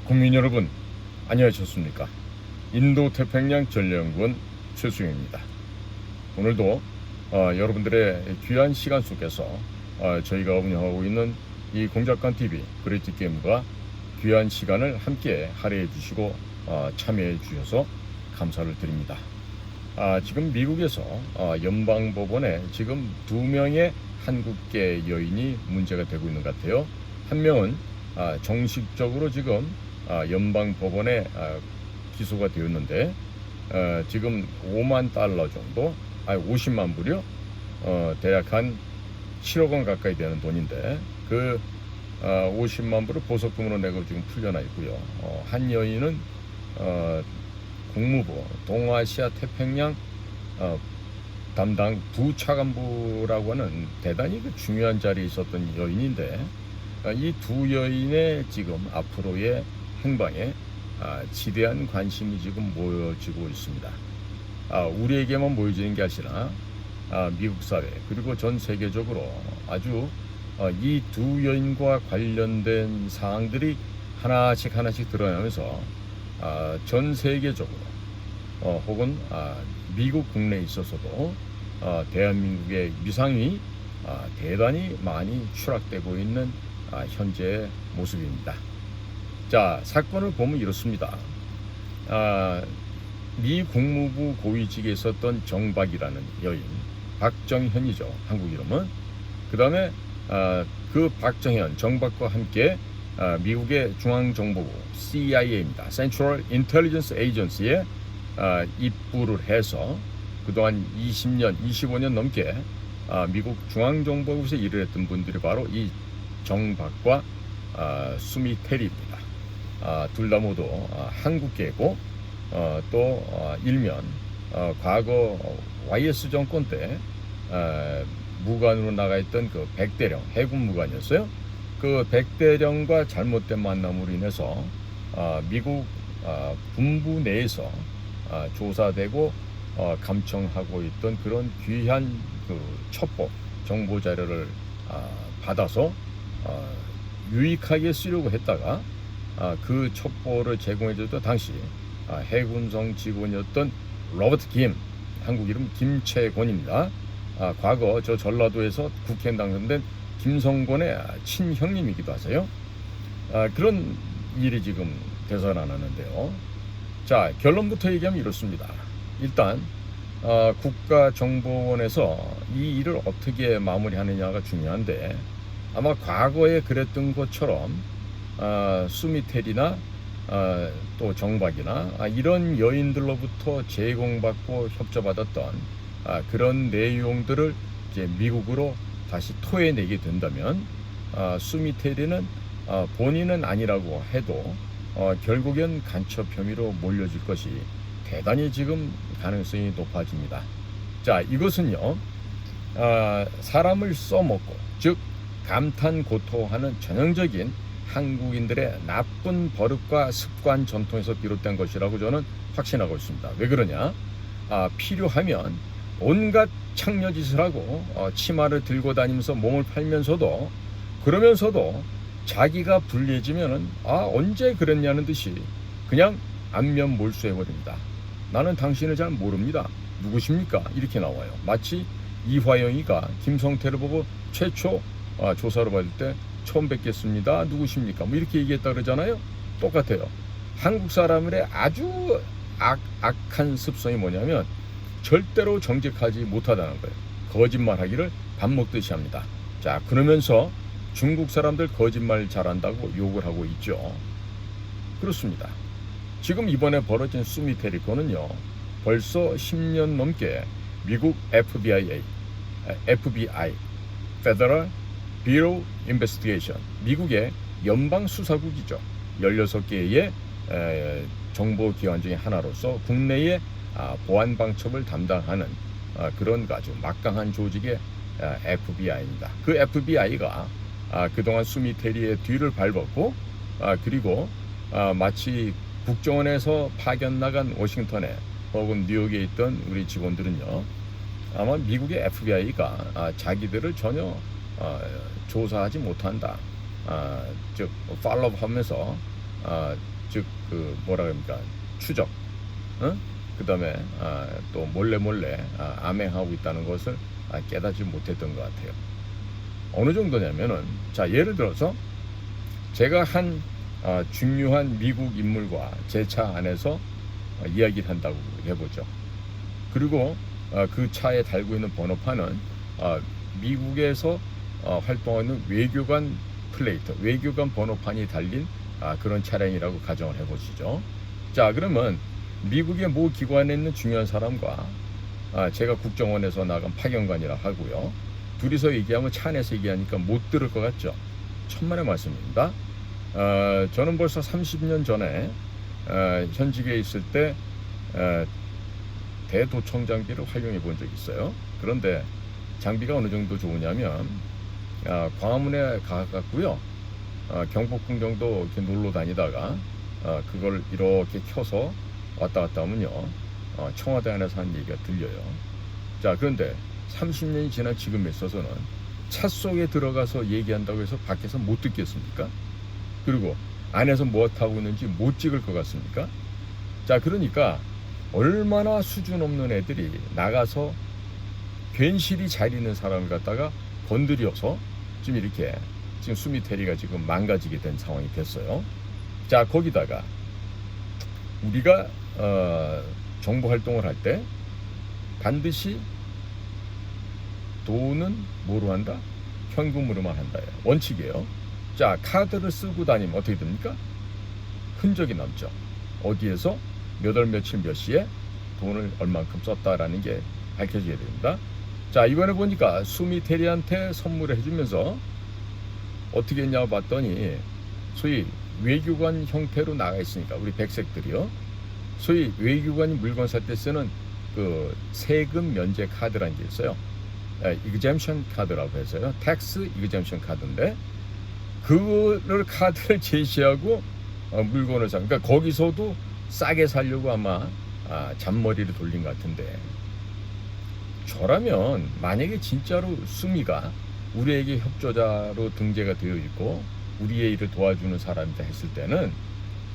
국민 여러분, 안녕하셨습니까? 인도태평양 전략연구원 최수영입니다. 오늘도 여러분들의 귀한 시간 속에서 저희가 운영하고 있는 이 공작관TV 그레이트게임과 귀한 시간을 함께 할애해 주시고 참여해 주셔서 감사를 드립니다. 지금 미국에서 연방법원에 지금 2명의 한국계 여인이 문제가 되고 있는 것 같아요. 한 명은 정식적으로 지금 연방법원에 기소가 되었는데 지금 5만 달러 정도, 50만 불이요. 대략 한 7억 원 가까이 되는 돈인데 그 50만 불을 보석금으로 내고 지금 풀려나 있고요. 한 여인은 국무부 동아시아 태평양 담당 부차관부라고 하는 대단히 중요한 자리에 있었던 여인인데 이 두 여인의 지금 앞으로의 행방에 지대한 관심이 지금 모여지고 있습니다. 우리에게만 모여지는 게 아니라 미국 사회 그리고 전 세계적으로 아주 이 두 여인과 관련된 사항들이 하나씩 드러나면서 전 세계적으로 혹은 미국 국내에 있어서도 대한민국의 위상이 대단히 많이 추락되고 있는 현재의 모습입니다. 자, 사건을 보면 이렇습니다. 미 국무부 고위직에 있었던 정박이라는 여인, 박정현이죠, 한국 이름은. 그 다음에 그 박정현, 정박과 함께 미국의 중앙정보부 CIA입니다. Central Intelligence Agency에 입부를 해서 그동안 20년, 25년 넘게 미국 중앙정보부에서 일을 했던 분들이 바로 이 정박과 수미 테리입니다. 둘 다 모두 한국계고 또 일면 과거 YS 정권 때 무관으로 나가 있던 그 백대령 해군 무관이었어요. 그 백대령과 잘못된 만남으로 인해서 미국 군부 내에서 조사되고 감청하고 있던 그런 귀한 그 첩보 정보 자료를 받아서 유익하게 쓰려고 했다가 그 첩보를 제공해줬던 당시 해군성 직원이었던 로버트 김, 한국 이름 김채권입니다. 과거 저 전라도에서 국회의원 당선된 김성권의 친형님이기도 하세요. 그런 일이 지금 되살아나는데요. 자, 결론부터 얘기하면 이렇습니다. 일단 국가정보원에서 이 일을 어떻게 마무리하느냐가 중요한데 아마 과거에 그랬던 것처럼 수미텔이나 또 정박이나 이런 여인들로부터 제공받고 협조받았던 그런 내용들을 이제 미국으로 다시 토해내게 된다면 수미텔이는 본인은 아니라고 해도 결국엔 간첩 혐의로 몰려질 것이 대단히 지금 가능성이 높아집니다. 자, 이것은요 사람을 써먹고 즉 감탄고토하는 전형적인 한국인들의 나쁜 버릇과 습관 전통에서 비롯된 것이라고 저는 확신하고 있습니다. 왜 그러냐? 필요하면 온갖 창녀짓을 하고 치마를 들고 다니면서 몸을 팔면서도 그러면서도 자기가 불리해지면은 언제 그랬냐는 듯이 그냥 안면 몰수해버립니다. 나는 당신을 잘 모릅니다. 누구십니까? 이렇게 나와요. 마치 이화영이가 김성태를 보고 최초 조사를 받을 때 처음 뵙겠습니다. 누구십니까? 뭐 이렇게 얘기했다 그러잖아요. 똑같아요. 한국 사람들의 아주 악한 습성이 뭐냐면 절대로 정직하지 못하다는 거예요. 거짓말하기를 밥 먹듯이 합니다. 자, 그러면서 중국 사람들 거짓말 잘한다고 욕을 하고 있죠. 그렇습니다. 지금 이번에 벌어진 수미테리 건은요 벌써 10년 넘게 미국 FBI Federal Bureau Investigation, 미국의 연방수사국이죠. 16개의 정보기관 중에 하나로서 국내의 보안방첩을 담당하는 그런 아주 막강한 조직의 FBI입니다. 그 FBI가 그동안 수미테리의 뒤를 밟았고 그리고 마치 국정원에서 파견 나간 워싱턴에 혹은 뉴욕에 있던 우리 직원들은요 아마 미국의 FBI가 자기들을 전혀 조사하지 못한다. 즉 팔로우하면서 즉 그 뭐라 그럽니까 추적, 그다음에 또 몰래 암행하고 있다는 것을 깨닫지 못했던 것 같아요. 어느 정도냐면은 자 예를 들어서 제가 한 중요한 미국 인물과 제 차 안에서 이야기를 한다고 해보죠. 그리고 그 차에 달고 있는 번호판은 미국에서 활동하는 외교관 플레이트, 외교관 번호판이 달린 그런 차량이라고 가정을 해보시죠. 자 그러면 미국의 모 기관에 있는 중요한 사람과 제가 국정원에서 나간 파견관이라 하고요. 둘이서 얘기하면 차 안에서 얘기하니까 못 들을 것 같죠. 천만의 말씀입니다. 저는 벌써 30년 전에 현직에 있을 때 대도청 장비를 활용해 본 적이 있어요. 그런데 장비가 어느 정도 좋으냐면 광화문에 가깝고요. 경복궁 정도 이렇게 놀러 다니다가 그걸 이렇게 켜서 왔다 갔다 하면요. 청와대 안에서 한 얘기가 들려요. 자 그런데 30년이 지난 지금에 있어서는 차 속에 들어가서 얘기한다고 해서 밖에서 못 듣겠습니까? 그리고 안에서 뭐 하고 있는지 못 찍을 것 같습니까? 자 그러니까 얼마나 수준 없는 애들이 나가서 괜시리 잘 있는 사람을 갖다가 건드려서 지금 이렇게 지금 수미테리가 지금 망가지게 된 상황이 됐어요. 자 거기다가 우리가 정보 활동을 할 때 반드시 돈은 뭐로 한다? 현금으로만 한다예요. 원칙이에요. 자 카드를 쓰고 다니면 어떻게 됩니까? 흔적이 남죠. 어디에서 몇 월 며칠 몇 시에 돈을 얼만큼 썼다라는 게 밝혀지게 됩니다. 자 이번에 보니까 수미테리한테 선물을 해주면서 어떻게 했냐고 봤더니 소위 외교관 형태로 나가 있으니까 우리 백색들이요. 소위 외교관이 물건 살 때 쓰는 그 세금 면제 카드라는 게 있어요. exemption 카드라고 해서요. tax exemption 카드인데 그거를 카드를 제시하고 물건을 사. 그러니까 거기서도 싸게 살려고 아마 잔머리를 돌린 것 같은데 저라면 만약에 진짜로 수미가 우리에게 협조자로 등재가 되어 있고 우리의 일을 도와주는 사람이다 했을 때는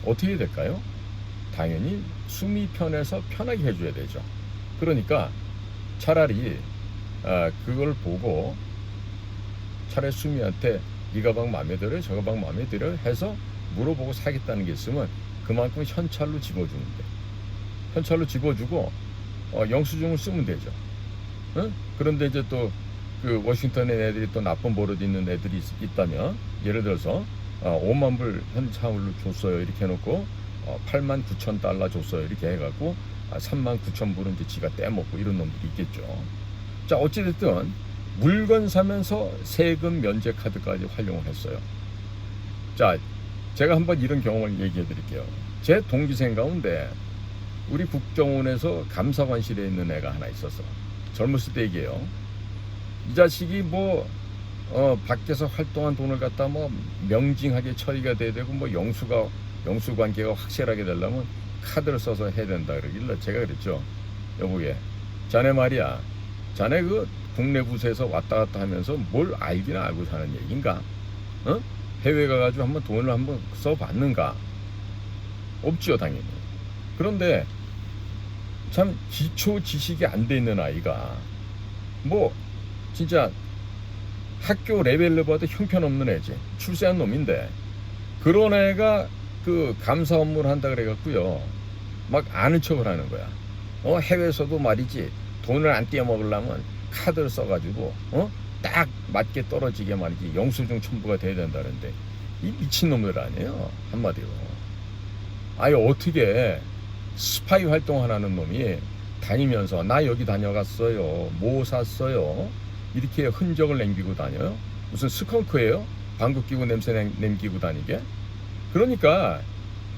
어떻게 될까요? 당연히 수미 편에서 편하게 해줘야 되죠. 그러니까 차라리 그걸 보고 차라리 수미한테 이 가방 마음에 들어요? 저 가방 마음에 들어요? 해서 물어보고 사겠다는 게 있으면 그만큼 현찰로 집어주는데 현찰로 집어주고 영수증을 쓰면 되죠. 그런데 이제 또 그 워싱턴에 애들이 또 나쁜 버릇 있는 애들이 있다면 예를 들어서 5만 불 현찰로 줬어요 이렇게 해놓고 8만 9천 달러 줬어요 이렇게 해갖고 3만 9천 불은 이제 지가 떼먹고 이런 놈들이 있겠죠. 자 어찌됐든 물건 사면서 세금 면제 카드까지 활용을 했어요. 자 제가 한번 이런 경험을 얘기해 드릴게요. 제 동기생 가운데 우리 국정원에서 감사관실에 있는 애가 하나 있었어. 젊었을 때 얘기해요. 이 자식이 뭐 밖에서 활동한 돈을 갖다 뭐 명징하게 처리가 돼야 되고 뭐 영수 관계가 확실하게 되려면 카드를 써서 해야 된다 그러길래 제가 그랬죠. 여보게 자네 말이야 자네 그 국내 부서에서 왔다 갔다 하면서 뭘 알기나 알고 사는 얘기인가? 해외 가가지고 한번 돈을 한번 써봤는가? 없지요 당연히. 그런데 참 기초 지식이 안 돼 있는 아이가 뭐 진짜 학교 레벨로 봐도 형편없는 애지 출세한 놈인데 그런 애가 그 감사 업무를 한다 그래갖고요 막 아는 척을 하는 거야. 해외에서도 말이지 돈을 안 떼어먹으려면 카드를 써가지고 딱 맞게 떨어지게 말이지 영수증 첨부가 돼야 된다는데 이 미친놈들 아니에요 한마디로. 아예 어떻게 스파이 활동하는 놈이 다니면서 나 여기 다녀갔어요 뭐 샀어요 이렇게 흔적을 남기고 다녀요? 무슨 스컹크예요? 방귀 끼고 냄새 남기고 다니게? 그러니까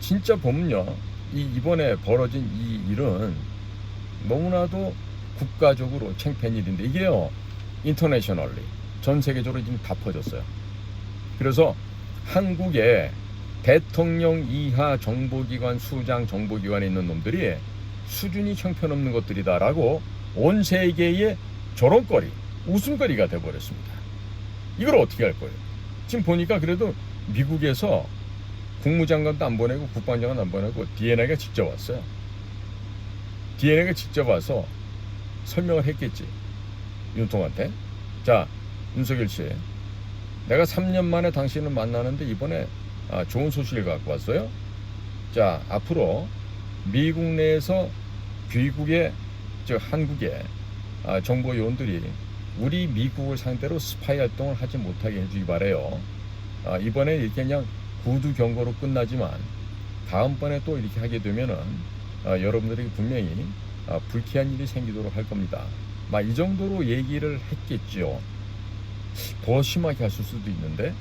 진짜 보면요 이번에 벌어진 이 일은 너무나도 국가적으로 창피한 일인데 이게요 인터내셔널리 전 세계적으로 지금 다 퍼졌어요. 그래서 한국에 대통령 이하 정보기관 수장 정보기관에 있는 놈들이 수준이 형편없는 것들이다라고 온 세계의 조롱거리 웃음거리가 돼버렸습니다. 이걸 어떻게 할 거예요? 지금 보니까 그래도 미국에서 국무장관도 안 보내고 국방장관 안 보내고 DNI가 직접 왔어요. DNI가 직접 와서 설명을 했겠지. 윤통한테. 자, 윤석열 씨, 내가 3년 만에 당신을 만나는데 이번에 좋은 소식을 갖고 왔어요. 자, 앞으로 미국 내에서 귀국의, 즉 한국의 정보 요원들이 우리 미국을 상대로 스파이 활동을 하지 못하게 해주기 바래요. 이번에 이렇게 그냥 구두 경고로 끝나지만 다음번에 또 이렇게 하게 되면은 여러분들에게 분명히 불쾌한 일이 생기도록 할 겁니다. 막 이 정도로 얘기를 했겠죠. 더 심하게 했을 수도 있는데,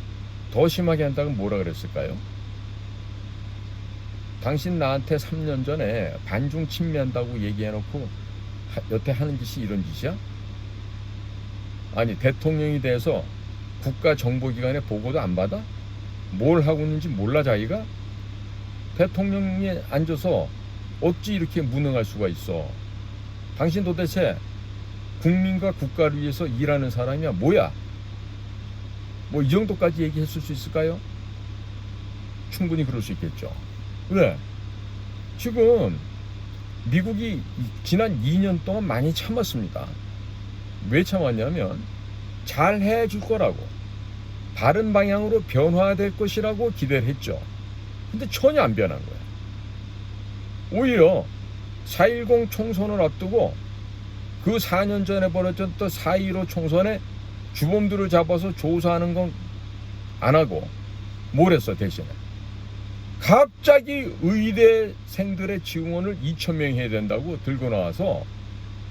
더 심하게 한다면 뭐라 그랬을까요? 당신 나한테 3년 전에 반중 침해한다고 얘기해놓고 여태 하는 짓이 이런 짓이야? 아니, 대통령이 돼서 국가정보기관에 보고도 안 받아? 뭘 하고 있는지 몰라 자기가? 대통령이 앉아서 어찌 이렇게 무능할 수가 있어? 당신 도대체 국민과 국가를 위해서 일하는 사람이야 뭐야? 뭐 이 정도까지 얘기했을 수 있을까요? 충분히 그럴 수 있겠죠. 왜? 지금 미국이 지난 2년 동안 많이 참았습니다. 왜 참았냐면 잘 해줄 거라고, 바른 방향으로 변화될 것이라고 기대를 했죠. 근데 전혀 안 변한 거야. 오히려 4.10 총선을 앞두고 그 4년 전에 벌어졌던 4.15 총선에 주범들을 잡아서 조사하는 건 안 하고 뭘 했어? 대신에 갑자기 의대생들의 지원을 2,000명 해야 된다고 들고 나와서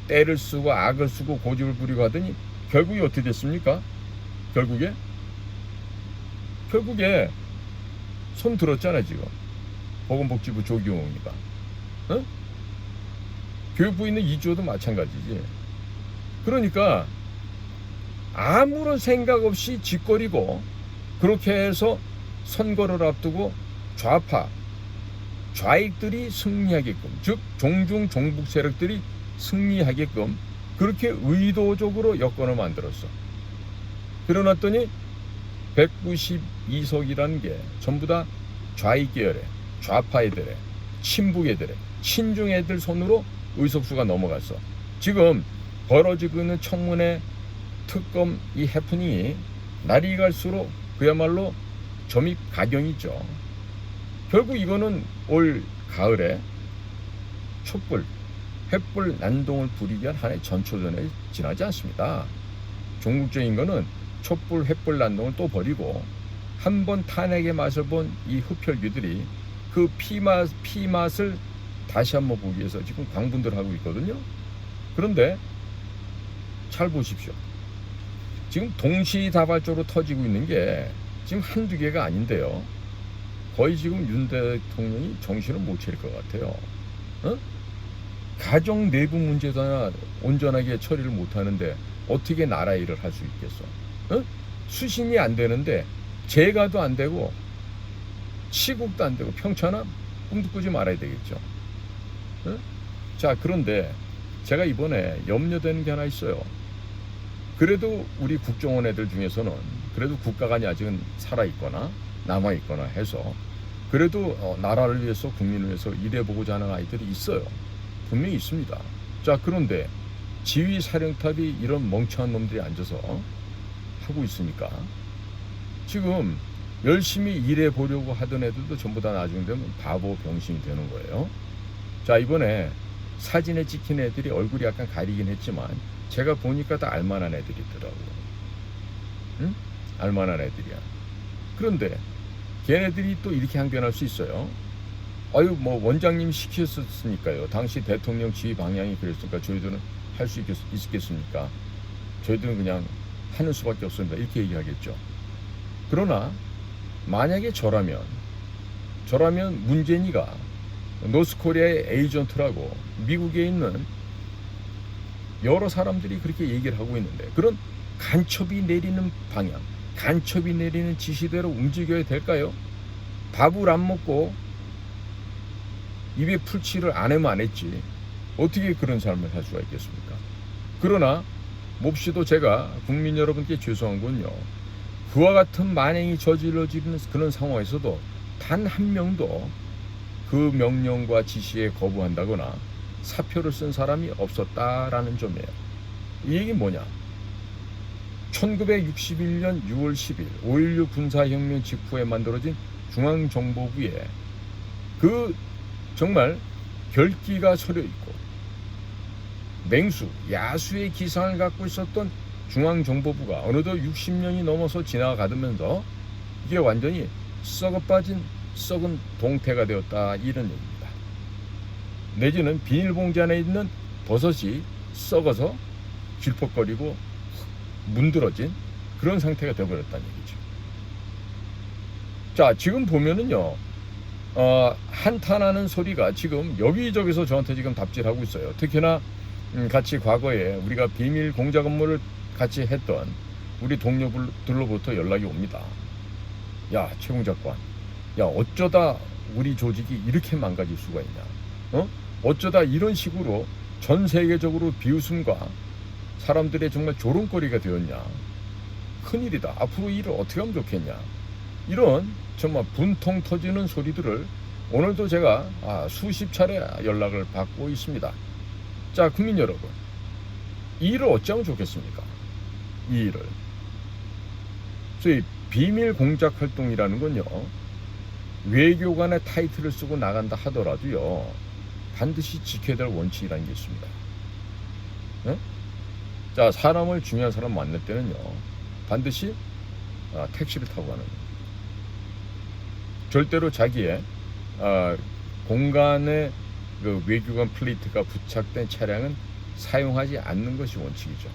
때를 쓰고 악을 쓰고 고집을 부리고 하더니 결국에 어떻게 됐습니까? 결국에 손 들었잖아 지금 보건복지부 조기용이가. 어? 교육부 있는 이주호도 마찬가지지. 그러니까 아무런 생각 없이 짓거리고 그렇게 해서 선거를 앞두고 좌파, 좌익들이 승리하게끔, 즉 종중 종북 세력들이 승리하게끔 그렇게 의도적으로 여건을 만들었어. 그러놨더니 192석이라는 게 전부 다 좌익 계열의, 좌파 애들의, 친북 애들의, 친중 애들 손으로 의석수가 넘어갔어. 지금 벌어지고 있는 청문회 특검 이 해프닝이 날이 갈수록 그야말로 점입 가경이죠. 결국 이거는 올 가을에 촛불, 횃불 난동을 부리기 위한 하나의 전초전에 지나지 않습니다. 종국적인 거는 촛불, 횃불 난동을 또 벌이고 한번 탄핵의 맛을 본 이 흡혈귀들이 그 피맛을 다시 한번 보기 위해서 지금 광분들 하고 있거든요. 그런데 잘 보십시오. 지금 동시다발적으로 터지고 있는 게 지금 한두 개가 아닌데요. 거의 지금 윤 대통령이 정신을 못 차릴 것 같아요. 어? 가정 내부 문제도 하나 온전하게 처리를 못 하는데 어떻게 나라 일을 할 수 있겠어? 어? 수신이 안 되는데 재가도 안 되고 치국도 안 되고 평천함 꿈도 꾸지 말아야 되겠죠. 어? 자, 그런데 제가 이번에 염려되는 게 하나 있어요. 그래도 우리 국정원 애들 중에서는 그래도 국가관이 아직은 살아있거나 남아있거나 해서 그래도 나라를 위해서 국민을 위해서 일해보고자 하는 아이들이 있어요. 분명히 있습니다. 자, 그런데 지휘 사령탑이 이런 멍청한 놈들이 앉아서 하고 있으니까 지금 열심히 일해보려고 하던 애들도 전부 다 나중에 되면 바보 병신이 되는 거예요. 자, 이번에 사진에 찍힌 애들이 얼굴이 약간 가리긴 했지만 제가 보니까 다 알만한 애들이더라고요. 응? 알만한 애들이야. 그런데 걔네들이 또 이렇게 항변할 수 있어요. 아유, 뭐 원장님 시켰으니까요. 당시 대통령 지휘 방향이 그랬으니까 저희들은 할 수 있겠습니까? 저희들은 그냥 하는 수밖에 없습니다. 이렇게 얘기하겠죠. 그러나 만약에 저라면 문재인이가 노스코리아의 에이전트라고 미국에 있는 여러 사람들이 그렇게 얘기를 하고 있는데 그런 간첩이 내리는 방향, 간첩이 내리는 지시대로 움직여야 될까요? 밥을 안 먹고 입에 풀칠을 안 하면 안 했지. 어떻게 그런 삶을 할 수가 있겠습니까? 그러나 몹시도 제가 국민 여러분께 죄송한 건요. 그와 같은 만행이 저질러지는 그런 상황에서도 단 한 명도 그 명령과 지시에 거부한다거나 사표를 쓴 사람이 없었다라는 점이에요. 이 얘기는 뭐냐? 1961년 6월 10일 5.16 군사혁명 직후에 만들어진 중앙정보부에 그 정말 결기가 서려 있고 맹수, 야수의 기상을 갖고 있었던 중앙정보부가 어느덧 60년이 넘어서 지나가면서 이게 완전히 썩어빠진 썩은 동태가 되었다, 이런 얘기입니다. 내지는 비닐봉지 안에 있는 버섯이 썩어서 질퍽거리고 문드러진 그런 상태가 되어버렸다는 얘기죠. 자, 지금 보면은요, 한탄하는 소리가 지금 여기저기서 저한테 지금 답질하고 있어요. 특히나 같이 과거에 우리가 비밀 공작 업무를 같이 했던 우리 동료들로부터 연락이 옵니다. 야, 최 공작관, 야, 어쩌다 우리 조직이 이렇게 망가질 수가 있냐? 어쩌다 이런 식으로 전 세계적으로 비웃음과 사람들의 정말 조롱거리가 되었냐? 큰일이다. 앞으로 일을 어떻게 하면 좋겠냐? 이런 정말 분통 터지는 소리들을 오늘도 제가 수십 차례 연락을 받고 있습니다. 자, 국민 여러분, 이 일을 어찌하면 좋겠습니까? 이 일을. 소위 비밀 공작 활동이라는 건요, 외교관의 타이틀을 쓰고 나간다 하더라도요, 반드시 지켜야 될 원칙이라는 게 있습니다. 네? 자, 사람을 중요한 사람 만날 때는요, 반드시 택시를 타고 가는 거예요. 절대로 자기의 공간에 그 외교관 플레이트가 부착된 차량은 사용하지 않는 것이 원칙이죠.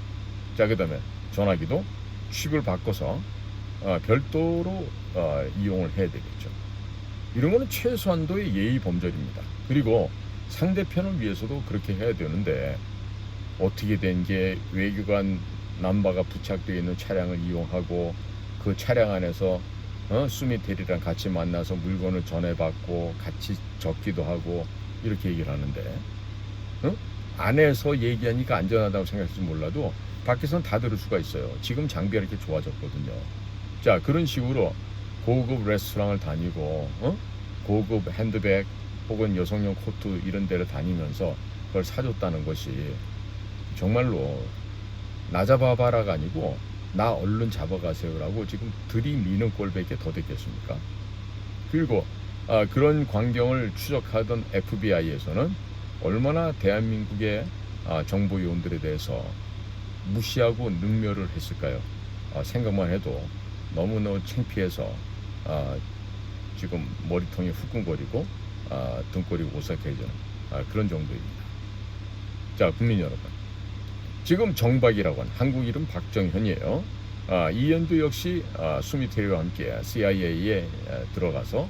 자, 그 다음에 전화기도 칩을 바꿔서 별도로 이용을 해야 되겠죠. 이런 거는 최소한도의 예의 범절입니다. 그리고 상대편을 위해서도 그렇게 해야 되는데, 어떻게 된 게 외교관 남바가 부착되어 있는 차량을 이용하고 그 차량 안에서 수미테리랑 같이 만나서 물건을 전해받고 같이 적기도 하고 이렇게 얘기를 하는데, 안에서 얘기하니까 안전하다고 생각할지 몰라도 밖에서는 다 들을 수가 있어요. 지금 장비가 이렇게 좋아졌거든요. 자, 그런 식으로 고급 레스토랑을 다니고 고급 핸드백 혹은 여성용 코트 이런 데를 다니면서 그걸 사줬다는 것이 정말로 나 잡아봐라가 아니고 나 얼른 잡아가세요라고 지금 들이미는 꼴밖에 더 됐겠습니까? 그리고 그런 광경을 추적하던 FBI에서는 얼마나 대한민국의 정보 요원들에 대해서 무시하고 능멸을 했을까요? 생각만 해도 너무너무 창피해서 지금 머리통이 후끈거리고 등골이 오싹해지는 그런 정도입니다. 자, 국민 여러분, 지금 정박이라고 하는 한국 이름 박정현이에요. 이 연도 역시 수미테리와 함께 CIA에 들어가서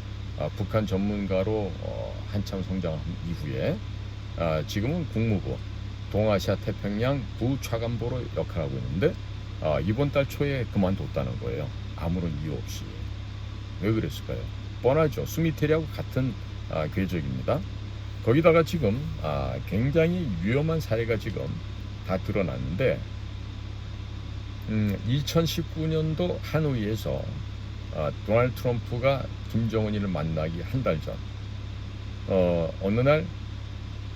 북한 전문가로 한참 성장한 이후에 지금은 국무부 동아시아 태평양 부차관보로 역할하고 있는데 이번 달 초에 그만뒀다는 거예요. 아무런 이유 없이. 왜 그랬을까요? 뻔하죠. 수미테리하고 같은 궤적입니다. 거기다가 지금 굉장히 위험한 사례가 지금 다 드러났는데, 2019년도 하노이에서 도널드 트럼프가 김정은이를 만나기 한 달 전, 어느 날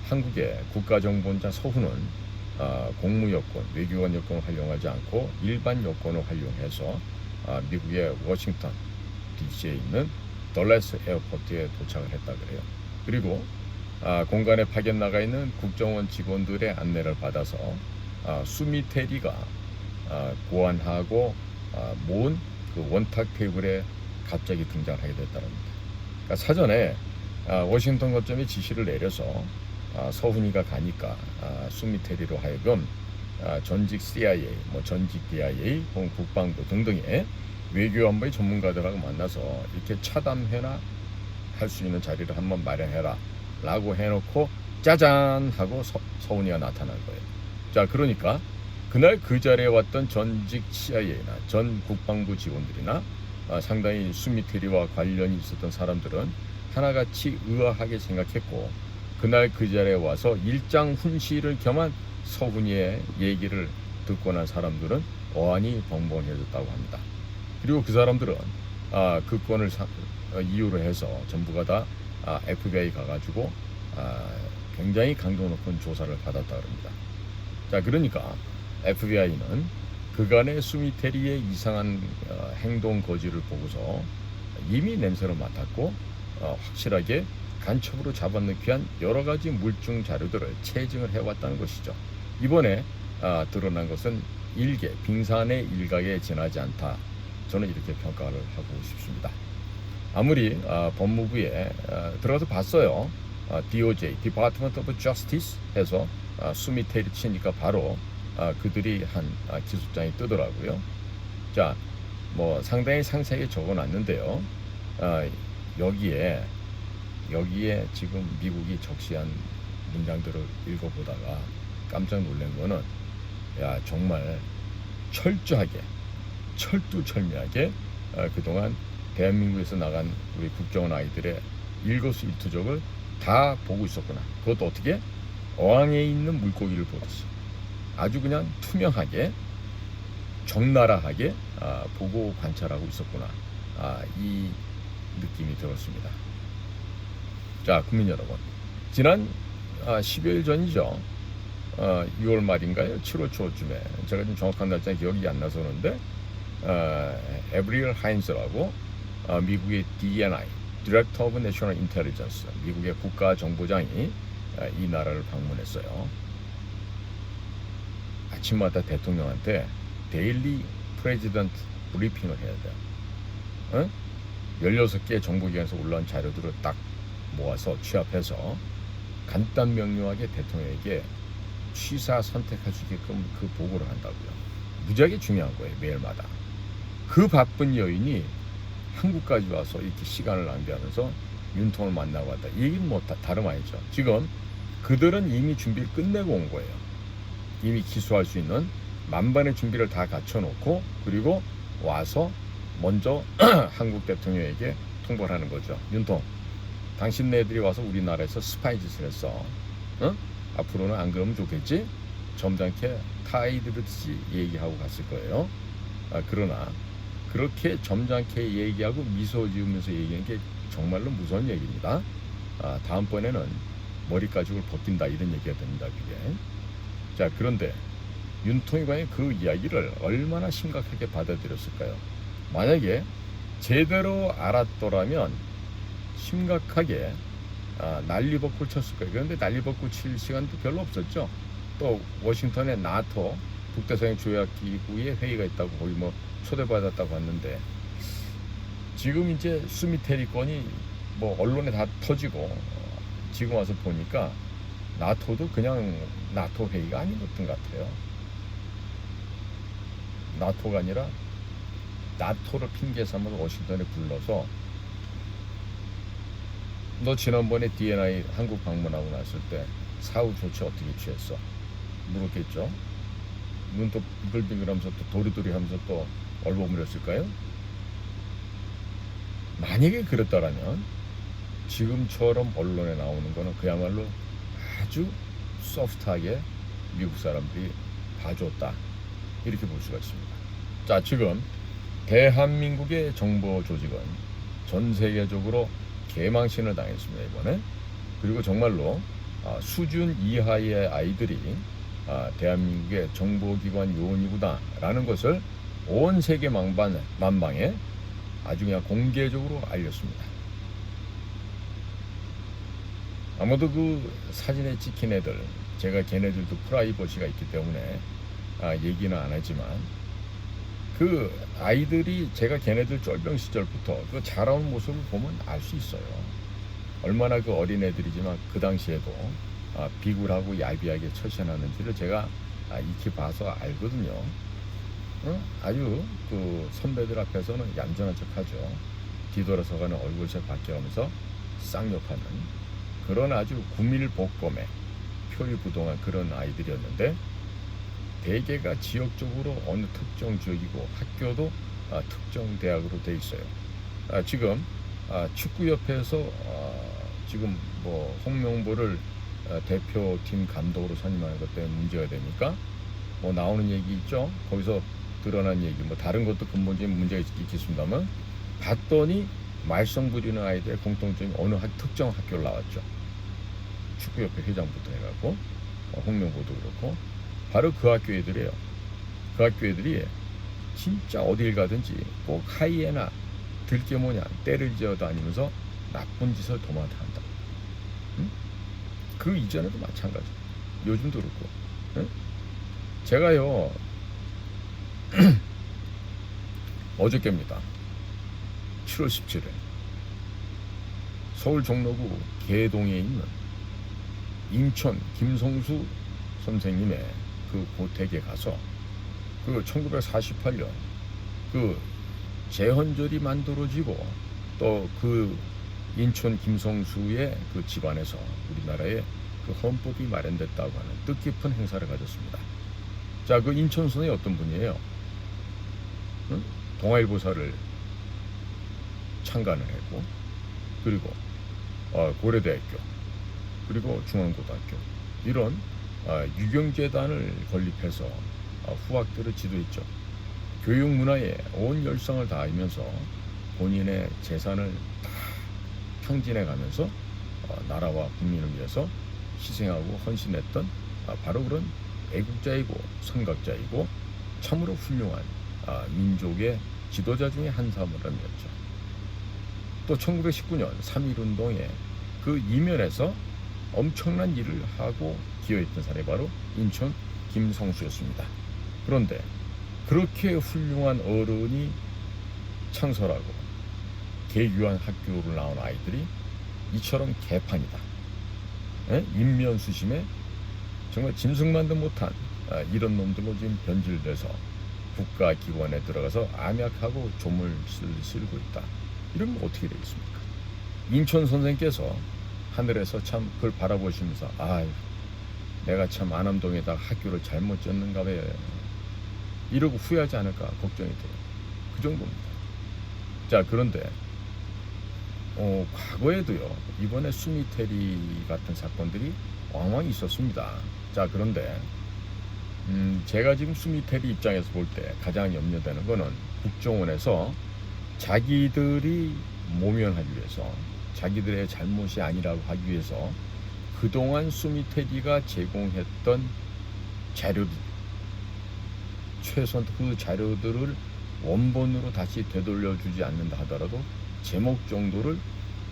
한국의 국가정보원장 서훈은 공무 여권, 외교관 여권을 활용하지 않고 일반 여권을 활용해서 미국의 워싱턴 DC에 있는 덜레스 에어포트에 도착을 했다 그래요. 그리고 공간에 파견 나가 있는 국정원 직원들의 안내를 받아서 수미테리가 고안하고 모은 그 원탁 테이블에 갑자기 등장하게 됐다랍니다. 그러니까 사전에 워싱턴 거점에 지시를 내려서 서훈이가 가니까 수미테리로 하여금 전직 CIA, 전직 DIA, 혹은 국방부 등등의 외교안보의 전문가들하고 만나서 이렇게 차담회나 할 수 있는 자리를 한번 마련해라 라고 해놓고 짜잔 하고 서훈이가 나타난 거예요. 자, 그러니까 그날 그 자리에 왔던 전직 CIA나 전 국방부 직원들이나 상당히 수미테리와 관련이 있었던 사람들은 하나같이 의아하게 생각했고, 그날 그 자리에 와서 일장 훈시를 겸한 서훈이의 얘기를 듣고 난 사람들은 어안이 벙벙해졌다고 합니다. 그리고 그 사람들은 그 건을 이유로 해서 전부가 다 FBI 가가지고 굉장히 강도 높은 조사를 받았다 그럽니다. 자, 그러니까 FBI는 그간의 수미테리의 이상한 행동 거지를 보고서 이미 냄새를 맡았고 확실하게 간첩으로 잡아넣기 위한 여러 가지 물증 자료들을 체증을 해왔다는 것이죠. 이번에 드러난 것은 일개 빙산의 일각에 지나지 않다. 저는 이렇게 평가를 하고 싶습니다. 아무리 법무부에 들어가서 봤어요. DOJ, Department of Justice 해서 수미테리 치니까 바로 그들이 한 기소장이 뜨더라고요. 자, 뭐 상당히 상세하게 적어놨는데요. 여기에 지금 미국이 적시한 문장들을 읽어보다가 깜짝 놀란 거는 정말 철두철미하게 그동안 대한민국에서 나간 우리 국정원 아이들의 일거수일투족을 다 보고 있었구나. 그것도 어떻게? 어항에 있는 물고기를 보듯이 아주 그냥 투명하게 적나라하게 보고 관찰하고 있었구나. 이 느낌이 들었습니다. 자, 국민 여러분, 지난 10여일 전이죠. 6월 말인가요? 7월 초쯤에 제가 좀 정확한 날짜 기억이 안 나서 그런데 에브리얼 하인스라고 미국의 DNI, Director of National Intelligence, 미국의 국가정보장이 이 나라를 방문했어요. 아침마다 대통령한테 데일리 프레지던트 브리핑을 해야 돼요. 16개 정보기관에서 올라온 자료들을 딱 모아서 취합해서 간단 명료하게 대통령에게 취사 선택할 수 있게끔 그 보고를 한다고요. 무지하게 중요한 거예요. 매일마다. 그 바쁜 여인이 한국까지 와서 이렇게 시간을 낭비하면서 윤통을 만나고 왔다. 이 얘기는 뭐 다름 아니죠. 지금 그들은 이미 준비를 끝내고 온 거예요. 이미 기소할 수 있는 만반의 준비를 다 갖춰놓고 그리고 와서 먼저 한국 대통령에게 통보를 하는 거죠. 윤통, 당신네들이 와서 우리나라에서 스파이 짓을 했어. 앞으로는 안 그러면 좋겠지? 점잖게 타이드듯이 얘기하고 갔을 거예요. 그러나 그렇게 점잖게 얘기하고 미소 지으면서 얘기하는 게 정말로 무서운 얘기입니다. 다음번에는 머리 가죽을 벗긴다 이런 얘기가 됩니다. 그게. 자, 그런데 윤통이 과연 그 이야기를 얼마나 심각하게 받아들였을까요? 만약에 제대로 알았더라면 심각하게 난리법을 쳤을 거예요. 그런데 난리법을 칠 시간도 별로 없었죠. 또 워싱턴에 나토 북대서양 조약기구의 회의가 있다고 거기 뭐 초대받았다고 하는데 지금 이제 수미테리 건이 뭐 언론에 다 터지고 지금 와서 보니까 나토도 그냥 나토 회의가 아니었던 것 같아요. 나토가 아니라 나토를 핑계 삼아서 워싱턴에 불러서 너 지난번에 DNI 한국 방문하고 났을 때 사후 조치 어떻게 취했어? 물었겠죠. 눈 또 빙글빙글하면서 또 도리도리 하면서 또 얼버무렸을까요? 만약에 그랬다라면 지금처럼 언론에 나오는 거는 그야말로 아주 소프트하게 미국 사람들이 봐줬다 이렇게 볼 수가 있습니다. 자, 지금 대한민국의 정보 조직은 전 세계적으로 개망신을 당했습니다. 이번에. 그리고 정말로 수준 이하의 아이들이 대한민국의 정보기관 요원이구나 라는 것을 온 세계 만방에 아주 그냥 공개적으로 알렸습니다. 아무도 그 사진에 찍힌 애들, 제가 걔네들도 프라이버시가 있기 때문에 얘기는 안 하지만 그 아이들이 제가 걔네들 쫄병 시절부터 그 자라온 모습을 보면 알 수 있어요. 얼마나 그 어린 애들이지만 그 당시에도 비굴하고 야비하게 처신하는지를 제가 익히 봐서 알거든요. 아주 그 선배들 앞에서는 얌전한 척하죠. 뒤돌아서가는 얼굴색 바뀌어가면서 쌍욕하는 그런 아주 구밀복검의 표리부동한 그런 아이들이었는데 대개가 지역적으로 어느 특정 지역이고 학교도 특정 대학으로 돼 있어요. 지금 축구협회에서 지금 뭐 홍명보를 대표팀 감독으로 선임하는 것 때문에 문제가 되니까 뭐 나오는 얘기 있죠. 거기서 드러난 얘기 뭐 다른 것도 근본적인 문제가 있겠습니다만 봤더니 말썽 부리는 아이들의 공통점이 어느 특정 학교를 나왔죠. 축구협회 회장부터 해갖고 홍명보도 그렇고 바로 그 학교 애들이에요. 그 학교 애들이 진짜 어딜 가든지 꼭 하이에나 들게 뭐냐 때를 지어 다니면서 나쁜 짓을 도맡아 한다. 응? 그 이전에도 마찬가지. 요즘도 그렇고. 응? 제가요 어저께입니다. 7월 17일 서울 종로구 개동에 있는 인천 김성수 선생님의 그 고택에 가서 그 1948년 그 제헌절이 만들어지고 또 그 인천 김성수의 그 집안에서 우리나라의 그 헌법이 마련됐다고 하는 뜻깊은 행사를 가졌습니다. 자, 그 인천 선생이 어떤 분이에요? 응? 동아일보사를 창간을 했고 그리고 고려대학교 그리고 중앙고등학교 이런 유경재단을 건립해서 후학들을 지도했죠. 교육 문화에 온 열성을 다하면서 본인의 재산을 다 탕진해 가면서 나라와 국민을 위해서 희생하고 헌신했던 바로 그런 애국자이고 선각자이고 참으로 훌륭한 민족의 지도자 중에 한 사람이었죠. 또 1919년 3.1운동에 그 이면에서 엄청난 일을 하고 기여했던 사람이 바로 인천 김성수였습니다. 그런데 그렇게 훌륭한 어른이 창설하고 개교한 학교를 나온 아이들이 이처럼 개판이다. 인면수심에 정말 짐승만도 못한 이런 놈들로 지금 변질돼서 국가기관에 들어가서 암약하고 조물을 쓸고 있다. 이러면 어떻게 되겠습니까? 인천 선생께서 하늘에서 참 그걸 바라보시면서 아유 내가 참 안암동에다 학교를 잘못 졌는가 봐 이러고 후회하지 않을까 걱정이 돼요. 그 정도입니다. 자, 그런데 과거에도요 이번에 수미테리 같은 사건들이 왕왕 있었습니다. 자, 그런데 제가 지금 수미테리 입장에서 볼 때 가장 염려되는 거는 국정원에서 자기들이 모면하기 위해서 자기들의 잘못이 아니라고 하기 위해서 그동안 수미테리가 제공했던 자료들 최소한 그 자료들을 원본으로 다시 되돌려주지 않는다 하더라도 제목 정도를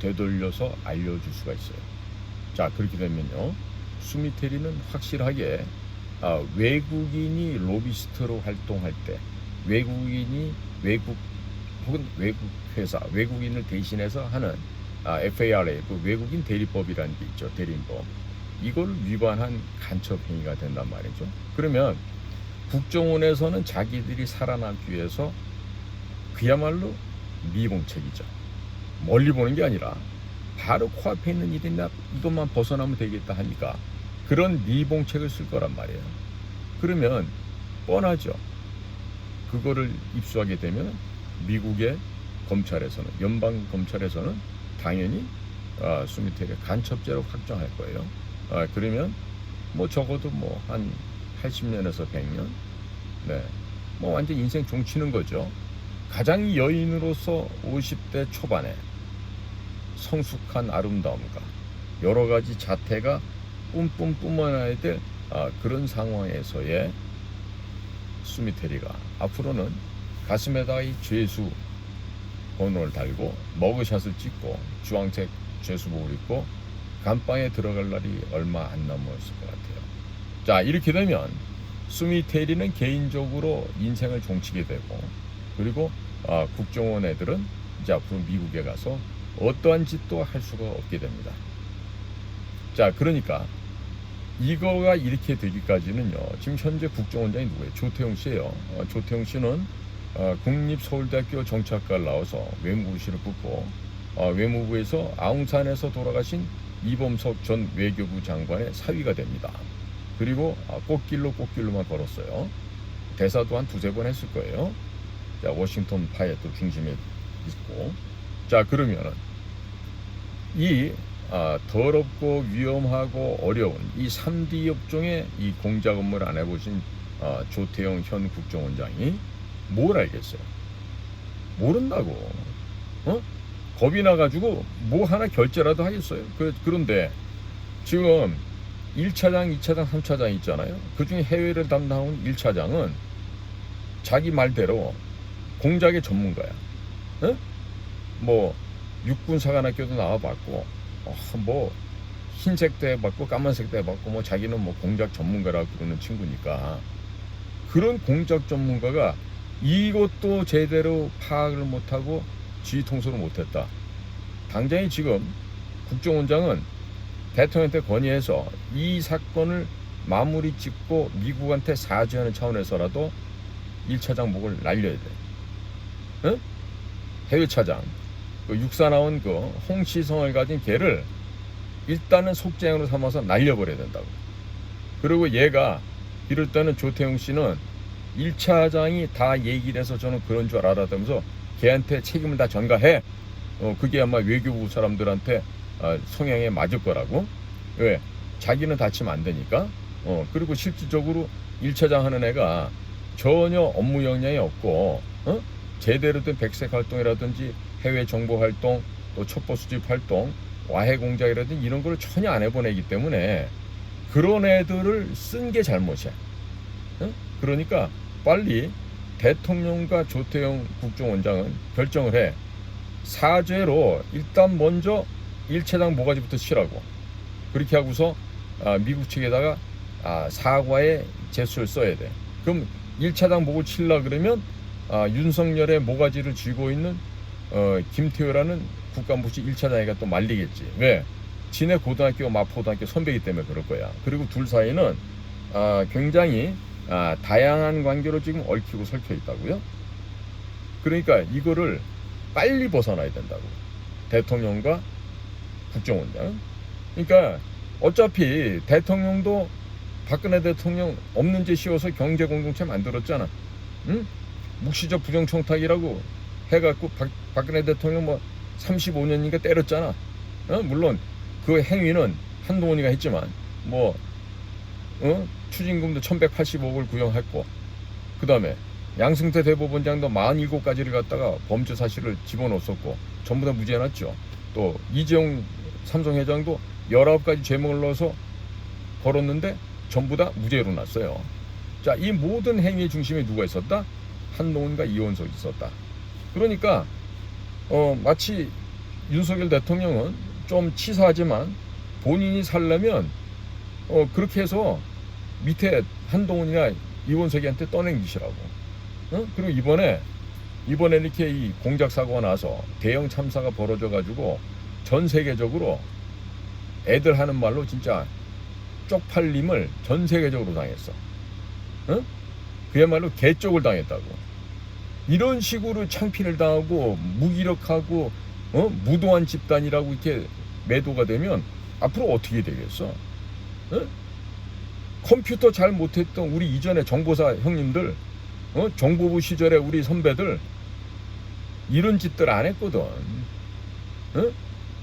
되돌려서 알려줄 수가 있어요. 자, 그렇게 되면요 수미테리는 확실하게 외국인이 로비스트로 활동할 때 외국인이 외국 혹은 외국 회사 외국인을 대신해서 하는 FARA 그 외국인 대리법이라는 게 있죠. 대리인법 이걸 위반한 간첩 행위가 된단 말이죠. 그러면 국정원에서는 자기들이 살아남기 위해서 그야말로 미봉책이죠. 멀리 보는 게 아니라 바로 코앞에 있는 일이나 이것만 벗어나면 되겠다 하니까 그런 미봉책을 쓸 거란 말이에요. 그러면 뻔하죠. 그거를 입수하게 되면 미국의 검찰에서는 연방 검찰에서는 당연히 수미테리 간첩죄로 확정할 거예요. 그러면 뭐 적어도 뭐 한 80년에서 100년, 네, 뭐 완전 인생 종치는 거죠. 가장 여인으로서 50대 초반에 성숙한 아름다움과 여러 가지 자태가 뿜뿜 뿜어나야 될 그런 상황에서의 수미테리가 앞으로는 가슴에다가 이 죄수 번호를 달고 머그샷을 찍고 주황색 죄수복을 입고 감방에 들어갈 날이 얼마 안 남았을 것 같아요. 자, 이렇게 되면 수미테리는 개인적으로 인생을 종치게 되고 그리고 국정원 애들은 이제 앞으로 미국에 가서 어떠한 짓도 할 수가 없게 됩니다. 자, 그러니까 이거가 이렇게 되기까지는요 지금 현재 국정원장이 누구예요? 조태용 씨예요. 조태용 씨는 국립서울대학교 정치학과를 나와서 외무부실을 붙고 외무부에서 아웅산에서 돌아가신 이범석 전 외교부 장관의 사위가 됩니다. 그리고 꽃길로만 걸었어요. 대사도 한 두세 번 했을 거예요. 자, 워싱턴 파의 또 중심에 있고. 자, 그러면은 이 더럽고 위험하고 어려운 이 3D 업종의 이 공작 업무를 안 해보신 조태용 현 국정원장이 뭘 알겠어요? 모른다고. 겁이 나가지고 뭐 하나 결제라도 하겠어요. 그런데 지금 1차장, 2차장, 3차장 있잖아요. 그중에 해외를 담당한 1차장은 자기 말대로 공작의 전문가야. 어? 뭐 육군사관학교도 나와봤고 뭐 흰색도 해봤고 까만색도 해봤고 뭐 자기는 뭐 공작 전문가라고 그러는 친구니까 그런 공작 전문가가 이것도 제대로 파악을 못하고 지휘통솔을 못했다. 당장에 지금 국정원장은 대통령한테 건의해서 이 사건을 마무리 짓고 미국한테 사죄하는 차원에서라도 1차장 목을 날려야 돼. 응? 해외 차장 그 육사 나온 그 홍시성을 가진 걔를 일단은 속죄양으로 삼아서 날려버려야 된다고. 그리고 얘가 이럴 때는 조태용 씨는 1차장이 다 얘기를 해서 저는 그런 줄 알았다면서 걔한테 책임을 다 전가해. 그게 아마 외교부 사람들한테 성향에 맞을 거라고. 왜? 자기는 다치면 안 되니까. 그리고 실질적으로 1차장 하는 애가 전혀 업무 역량이 없고 제대로 된 백색 활동이라든지 해외 정보 활동 또 첩보 수집 활동 와해 공작이라든지 이런 걸 전혀 안 해본 애기 때문에 그런 애들을 쓴 게 잘못이야. 그러니까 빨리 대통령과 조태용 국정원장은 결정을 해. 사죄로 일단 먼저 1차장 모가지부터 치라고. 그렇게 하고서 미국 측에다가 사과의 제수를 써야 돼. 그럼 1차장 목을 치려고 그러면 윤석열의 모가지를 쥐고 있는 김태효라는 국가안보실 1차장이가 또 말리겠지. 왜? 지네 고등학교 마포고등학교 선배이기 때문에 그럴 거야. 그리고 둘 사이는 굉장히 다양한 관계로 지금 얽히고 설켜 있다고요. 그러니까 이거를 빨리 벗어나야 된다고. 대통령과 국정원장. 그러니까 어차피 대통령도 박근혜 대통령 없는 죄 씌워서 경제공동체 만들었잖아. 응? 묵시적 부정청탁이라고 해갖고 박근혜 대통령 뭐 35년인가 때렸잖아. 물론 그 행위는 한동훈이가 했지만 뭐 추징금도 1185억을 구형했고 그 다음에 양승태 대법원장도 47가지를 갖다가 범죄 사실을 집어넣었었고 전부 다 무죄 났죠. 또 이재용 삼성회장도 19가지 죄목을 넣어서 걸었는데 전부 다 무죄로 났어요. 자, 이 모든 행위의 중심에 누가 있었다? 한동훈과 이원석이 있었다. 그러니까 마치 윤석열 대통령은 좀 치사하지만 본인이 살려면 그렇게 해서 밑에 한동훈이나 이원석이한테 떠넘기시라고. 그리고 이번에 이렇게 이 공작 사고가 나서 대형 참사가 벌어져 가지고 전 세계적으로 애들 하는 말로 진짜 쪽팔림을 전 세계적으로 당했어. 그야말로 개쪽을 당했다고. 이런 식으로 창피를 당하고 무기력하고 무도한 집단이라고 이렇게 매도가 되면 앞으로 어떻게 되겠어? 컴퓨터 잘 못했던 우리 이전에 정보사 형님들, 정보부 시절에 우리 선배들 이런 짓들 안 했거든.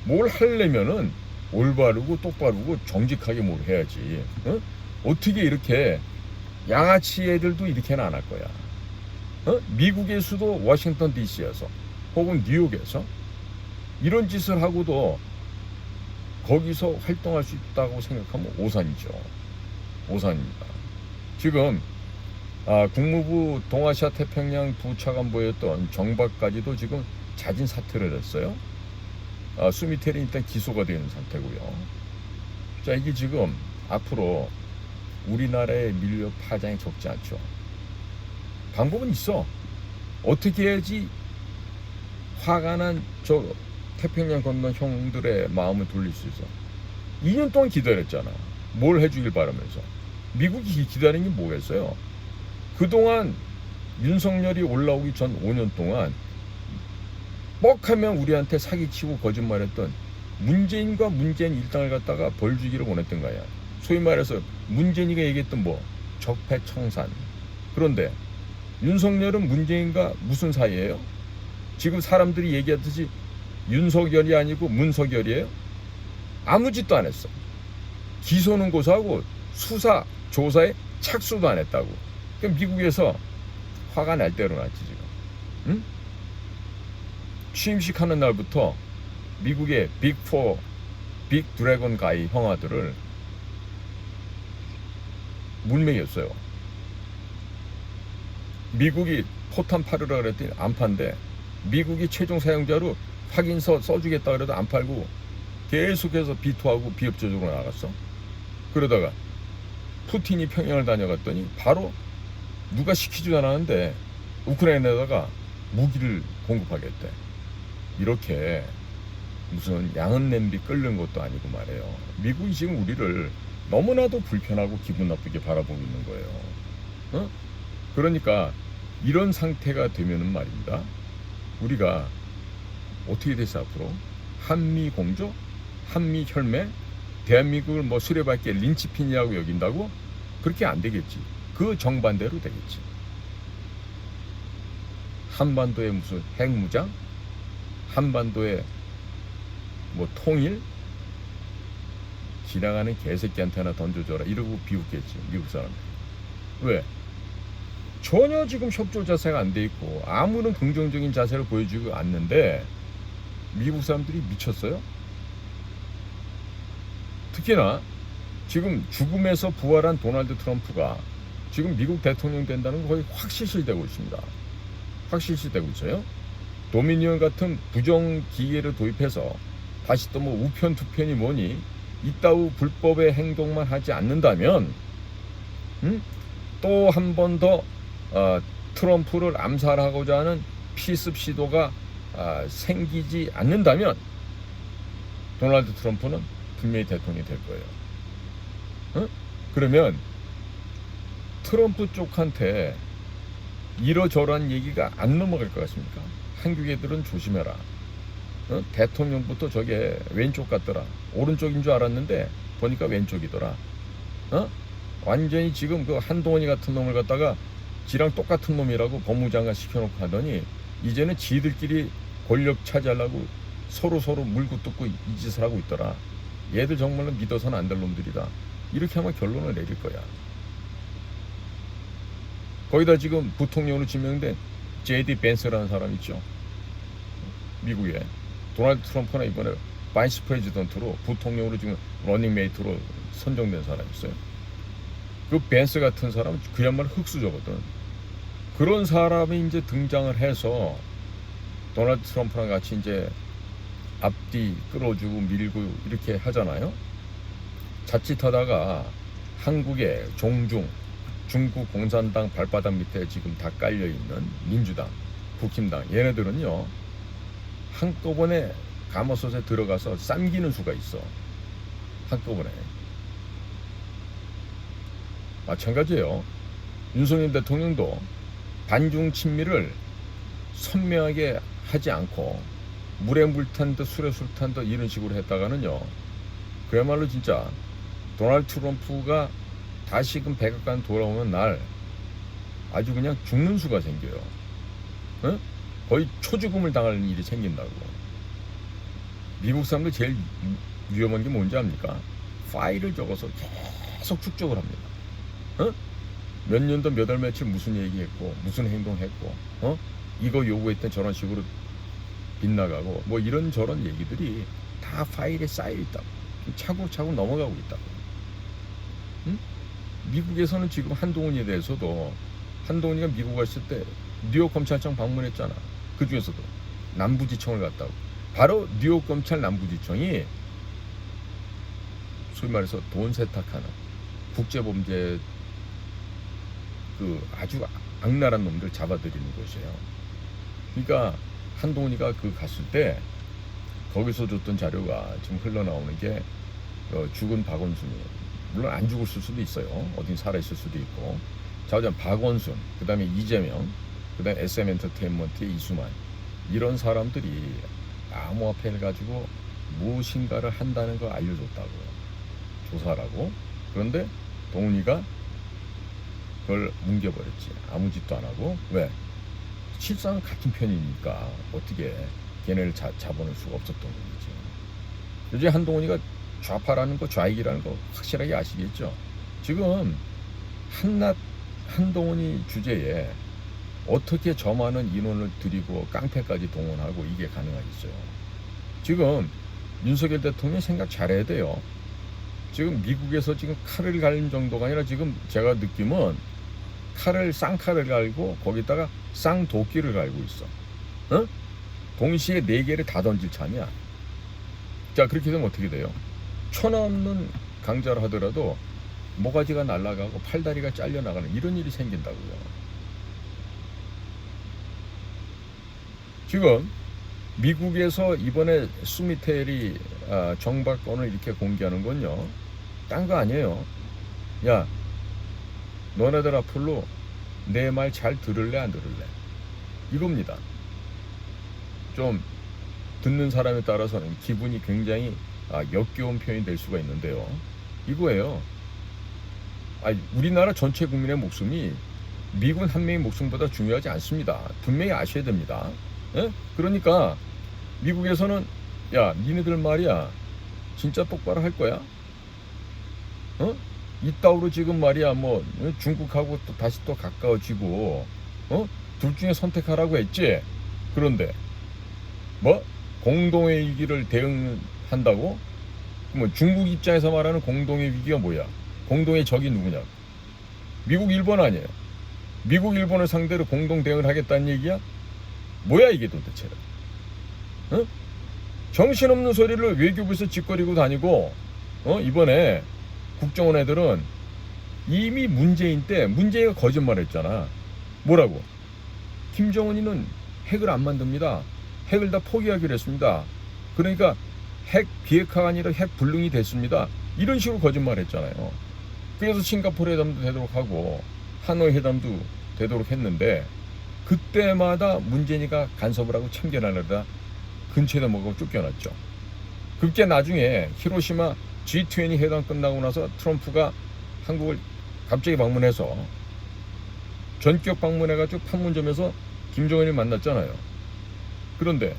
뭘 하려면은 올바르고 똑바르고 정직하게 뭘 해야지. 어떻게 이렇게 양아치 애들도 이렇게는 안 할 거야. 미국의 수도 워싱턴 DC에서 혹은 뉴욕에서 이런 짓을 하고도 거기서 활동할 수 있다고 생각하면 오산이죠. 오산입니다. 지금 국무부 동아시아 태평양 부차관보였던 정박까지도 지금 자진 사퇴를 했어요. 수미텔이 일단 기소가 되는 상태고요. 자, 이게 지금 앞으로 우리나라의 밀려 파장이 적지 않죠. 방법은 있어. 어떻게 해야지 화가 난 저 태평양 건너 형들의 마음을 돌릴 수 있어. 2년 동안 기다렸잖아. 뭘 해주길 바라면서. 미국이 기다린 게 뭐겠어요? 그동안 윤석열이 올라오기 전 5년 동안 뻑하면 우리한테 사기치고 거짓말했던 문재인과 문재인 일당을 갖다가 벌 주기를 원했던 거야. 소위 말해서 문재인이가 얘기했던 뭐 적폐청산. 그런데 윤석열은 문재인과 무슨 사이예요? 지금 사람들이 얘기하듯이 윤석열이 아니고 문석열이에요? 아무 짓도 안 했어. 기소는 고소하고 수사, 조사에 착수도 안 했다고. 그럼 미국에서 화가 날 대로 났지 지금. 응? 취임식 하는 날부터 미국의 빅4, 빅 드래곤 가이 형아들을 물맥였어요. 미국이 포탄 팔으라 그랬더니 안 판대. 미국이 최종 사용자로 확인서 써주겠다 그래도 안 팔고 계속해서 비토하고 비협조적으로 나갔어. 그러다가 푸틴이 평양을 다녀갔더니 바로 누가 시키지도 않았는데 우크라이나에다가 무기를 공급하겠대. 이렇게 무슨 양은 냄비 끓는 것도 아니고 말이에요. 미국이 지금 우리를 너무나도 불편하고 기분 나쁘게 바라보고 있는 거예요. 어? 그러니까 이런 상태가 되면은 말입니다. 우리가 어떻게 됐어 앞으로? 한미 공조? 한미 혈맹? 대한민국을 뭐 수레밖에 린치핀이라고 여긴다고? 그렇게 안 되겠지. 그 정반대로 되겠지. 한반도에 무슨 핵무장? 한반도에 뭐 통일? 지나가는 개새끼한테 하나 던져줘라 이러고 비웃겠지 미국 사람들. 왜? 전혀 지금 협조 자세가 안 돼 있고 아무런 긍정적인 자세를 보여주지 않는데 미국 사람들이 미쳤어요? 특히나 지금 죽음에서 부활한 도널드 트럼프가 지금 미국 대통령 된다는 거 거의 확실시되고 있습니다. 확실시되고 있어요. 도미니언 같은 부정기계를 도입해서 다시 또 뭐 우편 투편이 뭐니 이따우 불법의 행동만 하지 않는다면 또 한 번 더 트럼프를 암살하고자 하는 피습 시도가 생기지 않는다면 도널드 트럼프는 분명히 대통령이 될 거예요. 그러면 트럼프 쪽한테 이러저러한 얘기가 안 넘어갈 것 같습니까? 한국 애들은 조심해라. 대통령부터 저게 왼쪽 같더라. 오른쪽인 줄 알았는데 보니까 왼쪽이더라. 완전히 지금 그 한동훈이 같은 놈을 갖다가 지랑 똑같은 놈이라고 법무장관 시켜놓고 하더니 이제는 지들끼리 권력 차지하려고 서로 물고 뜯고 이 짓을 하고 있더라. 얘들 정말로 믿어서는 안 될 놈들이다. 이렇게 하면 결론을 내릴 거야. 거기다 지금 부통령으로 지명된 제디 벤스라는 사람 있죠. 미국에 도널드 트럼프나 이번에 바이스 프레지던트로 부통령으로 지금 러닝메이트로 선정된 사람이 있어요. 그 벤스 같은 사람은 그야말로 흑수저거든. 그런 사람이 이제 등장을 해서 도널드 트럼프랑 같이 이제 앞뒤 끌어주고 밀고 이렇게 하잖아요. 자칫하다가 한국의 종중, 중국 공산당 발바닥 밑에 지금 다 깔려있는 민주당, 국힘당 얘네들은요 한꺼번에 가마솥에 들어가서 쌈기는 수가 있어. 한꺼번에. 마찬가지예요. 윤석열 대통령도 반중 친미를 선명하게 하지 않고 물에 물 탄 듯 술에 술 탄 듯 이런 식으로 했다가는요 그야말로 진짜 도널드 트럼프가 다시금 백악관 돌아오는 날 아주 그냥 죽는 수가 생겨요. 거의 초죽음을 당할 일이 생긴다고. 미국 사람들 제일 위험한 게 뭔지 압니까? 파일을 적어서 계속 축적을 합니다. 몇 년도 몇 월 며칠 무슨 얘기했고 무슨 행동했고 이거 요구했던 저런 식으로 빗나가고 뭐 이런저런 얘기들이 다 파일에 쌓여 있다고. 차곡차곡 넘어가고 있다고. 미국에서는 지금 한동훈에 대해서도 한동훈이가 미국 갔을 때 뉴욕 검찰청 방문했잖아. 그 중에서도 남부지청을 갔다고. 바로 뉴욕 검찰 남부지청이 소위 말해서 돈 세탁하는 국제범죄 그 아주 악랄한 놈들 잡아들이는 곳이에요. 그러니까 한동훈이가 그 갔을 때 거기서 줬던 자료가 지금 흘러나오는 게 죽은 박원순이 물론 안 죽었을 수도 있어요. 어딘 살아있을 수도 있고. 자, 박원순, 그 다음에 이재명, 그 다음에 SM엔터테인먼트의 이수만 이런 사람들이 암호화폐를 가지고 무엇인가를 한다는 걸 알려줬다고요. 조사라고. 그런데 동훈이가 그걸 뭉개버렸지. 아무 짓도 안 하고. 왜? 실상은 같은 편이니까 어떻게 걔네를 잡아놓을 수가 없었던 거지. 요즘 한동훈이가 좌파라는 거, 좌익이라는 거 확실하게 아시겠죠? 지금 한낱 한동훈이 주제에 어떻게 저 많은 인원을 들이고 깡패까지 동원하고 이게 가능하겠어요? 지금 윤석열 대통령이 생각 잘해야 돼요. 지금 미국에서 지금 칼을 갈린 정도가 아니라 지금 제가 느낌은 쌍칼을 갈고 거기다가 쌍도끼를 갈고 있어. 어? 동시에 4개를 다 던질 참이야. 자, 그렇게 되면 어떻게 돼요? 천없는 강자를 하더라도 모가지가 날아가고 팔다리가 잘려나가는 이런 일이 생긴다고요. 지금 미국에서 이번에 수미텔이 정박권을 이렇게 공개하는 건요, 딴 거 아니에요. 야, 너네들 앞으로 내 말 잘 들을래 안 들을래? 이겁니다. 좀 듣는 사람에 따라서는 기분이 굉장히 역겨운 표현이 될 수가 있는데요. 이거예요. 우리나라 전체 국민의 목숨이 미군 한 명의 목숨보다 중요하지 않습니다. 분명히 아셔야 됩니다. 예? 그러니까 미국에서는 야, 니네들 말이야 진짜 똑바로 할 거야? 어? 이따위로 지금 말이야 뭐 중국하고 또 다시 또 가까워지고 둘 중에 선택하라고 했지. 그런데 뭐 공동의 위기를 대응한다고? 뭐 중국 입장에서 말하는 공동의 위기가 뭐야? 공동의 적이 누구냐? 미국, 일본 아니에요. 미국, 일본을 상대로 공동 대응을 하겠다는 얘기야? 뭐야 이게 도대체? 어? 정신없는 소리를 외교부에서 짓거리고 다니고 이번에 국정원 애들은 이미 문재인 때 문재인이 거짓말했잖아. 뭐라고? 김정은이는 핵을 안 만듭니다. 핵을 다 포기하기로 했습니다. 그러니까 핵 비핵화가 아니라 핵 불능이 됐습니다. 이런 식으로 거짓말했잖아요. 그래서 싱가포르 회담도 되도록 하고 하노이 회담도 되도록 했는데 그때마다 문재인이가 간섭을 하고 참견하려다 근처에다 먹고 쫓겨났죠. 그게 나중에 히로시마 G20 회담 끝나고 나서 트럼프가 한국을 갑자기 방문해서 전격 방문해가지고 판문점에서 김정은을 만났잖아요. 그런데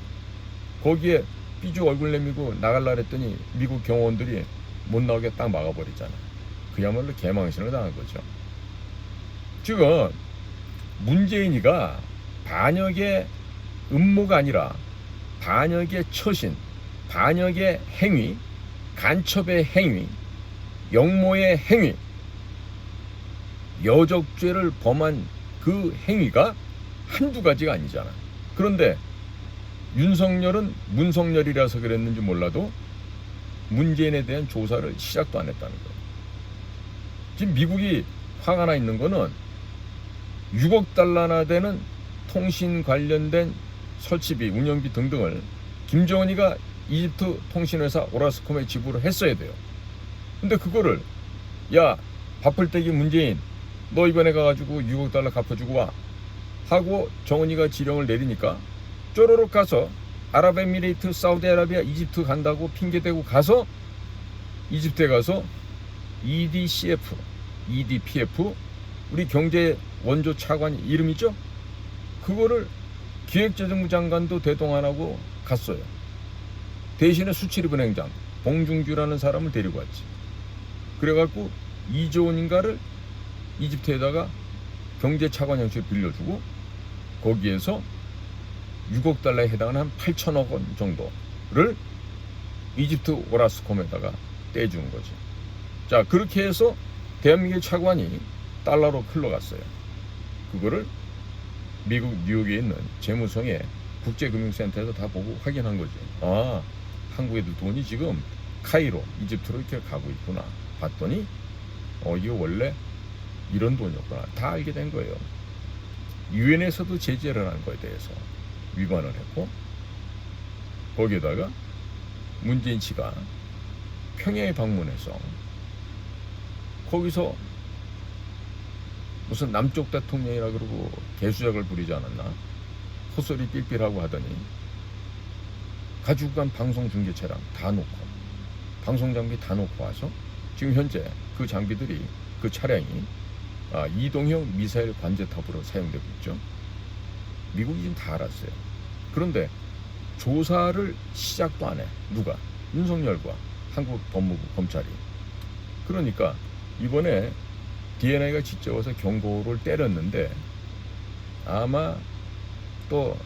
거기에 삐죽 얼굴 내밀고 나갈라 했더니 미국 경호원들이 못 나오게 딱 막아버리잖아. 그야말로 개망신을 당한 거죠. 지금 문재인이가 반역의 음모가 아니라 반역의 처신, 반역의 행위, 간첩의 행위, 영모의 행위, 여적죄를 범한 그 행위가 한두 가지가 아니잖아. 그런데 윤석열은 문석열이라서 그랬는지 몰라도 문재인에 대한 조사를 시작도 안 했다는 거예요. 지금 미국이 화가 나 있는 거는 6억 달러나 되는 통신 관련된 설치비, 운영비 등등을 김정은이가 이집트 통신회사 오라스콤에 지불을 했어야 돼요. 근데 그거를 야, 바쁠때기 문재인 너 이번에 가가지고 6억 달러 갚아주고 와 하고 정은이가 지령을 내리니까 쪼로록 가서 아랍에미레이트, 사우디아라비아, 이집트 간다고 핑계대고 가서 이집트에 가서 EDCF, EDPF 우리 경제 원조 차관 이름 있죠? 그거를 기획재정부 장관도 대동 안 하고 갔어요. 대신에 수출입은행장 봉중규라는 사람을 데리고 왔지. 그래갖고 2조 원인가를 이집트에다가 경제 차관 형식을 빌려주고 거기에서 6억 달러에 해당하는 한 8천억 원 정도를 이집트 오라스콤에다가 떼준 거지. 자, 그렇게 해서 대한민국의 차관이 달러로 흘러갔어요. 그거를 미국 뉴욕에 있는 재무성의 국제금융센터에서 다 보고 확인한 거지. 아, 한국에도 돈이 지금 카이로, 이집트로 이렇게 가고 있구나. 봤더니 이거 원래 이런 돈이었구나. 다 알게 된 거예요. 유엔에서도 제재를 한 거에 대해서 위반을 했고 거기에다가 문재인 씨가 평양에 방문해서 거기서 무슨 남쪽 대통령이라 그러고 개수작을 부리지 않았나? 헛소리 삘삘하고 하더니 가지고 간 방송 중계차량 다 놓고 방송 장비 다 놓고 와서 지금 현재 그 장비들이 그 차량이 이동형 미사일 관제탑으로 사용되고 있죠. 미국이 지금 다 알았어요. 그런데 조사를 시작도 안 해. 누가? 윤석열과 한국 법무부 검찰이. 그러니까 이번에 DNI가 지켜와서 경고를 때렸는데 아마 또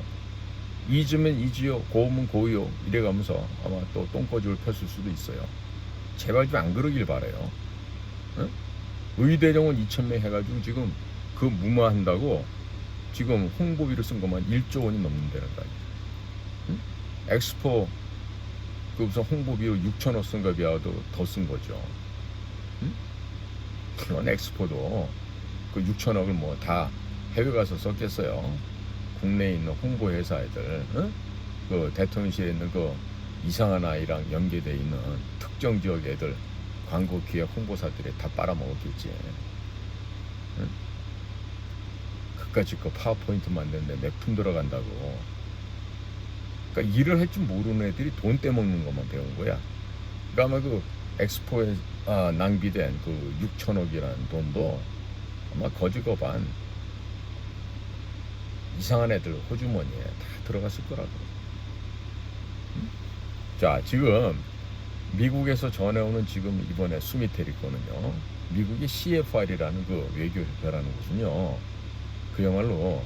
잊으면 잊지요, 고우면 고우요 이래가면서 아마 또 똥꼬집을 폈을 수도 있어요. 제발 좀 안 그러길 바래요. 응? 의대정원 2,000명 해가지고 지금 그 무마한다고 지금 홍보비를 쓴 것만 1조 원이 넘는다는 거 아니에요. 응? 엑스포 그 우선 홍보비로 6천억 쓴가 비하도 더 쓴 거죠. 응? 물론 엑스포도 그 6천억을 뭐 다 해외 가서 썼겠어요. 국내에 있는 홍보 회사 애들, 응? 그 대통령실에 있는 그 이상한 아이랑 연계돼 있는 특정 지역 애들 광고 기획 홍보사들이 다 빨아먹었겠지. 응? 그까짓 거 파워포인트 만드는데 몇 푼 들어간다고. 그러니까 일을 할 줄 모르는 애들이 돈 떼먹는 것만 배운 거야. 그러니까 아마 그 엑스포에 낭비된 그 6천억이라는 돈도 아마 거지거반 이상한 애들 호주머니에 다 들어갔을 거라고. 응? 자, 지금 미국에서 전해오는 지금 이번에 수미테리 거는요. 미국의 CFR이라는 그 외교협회라는 곳은요. 그야말로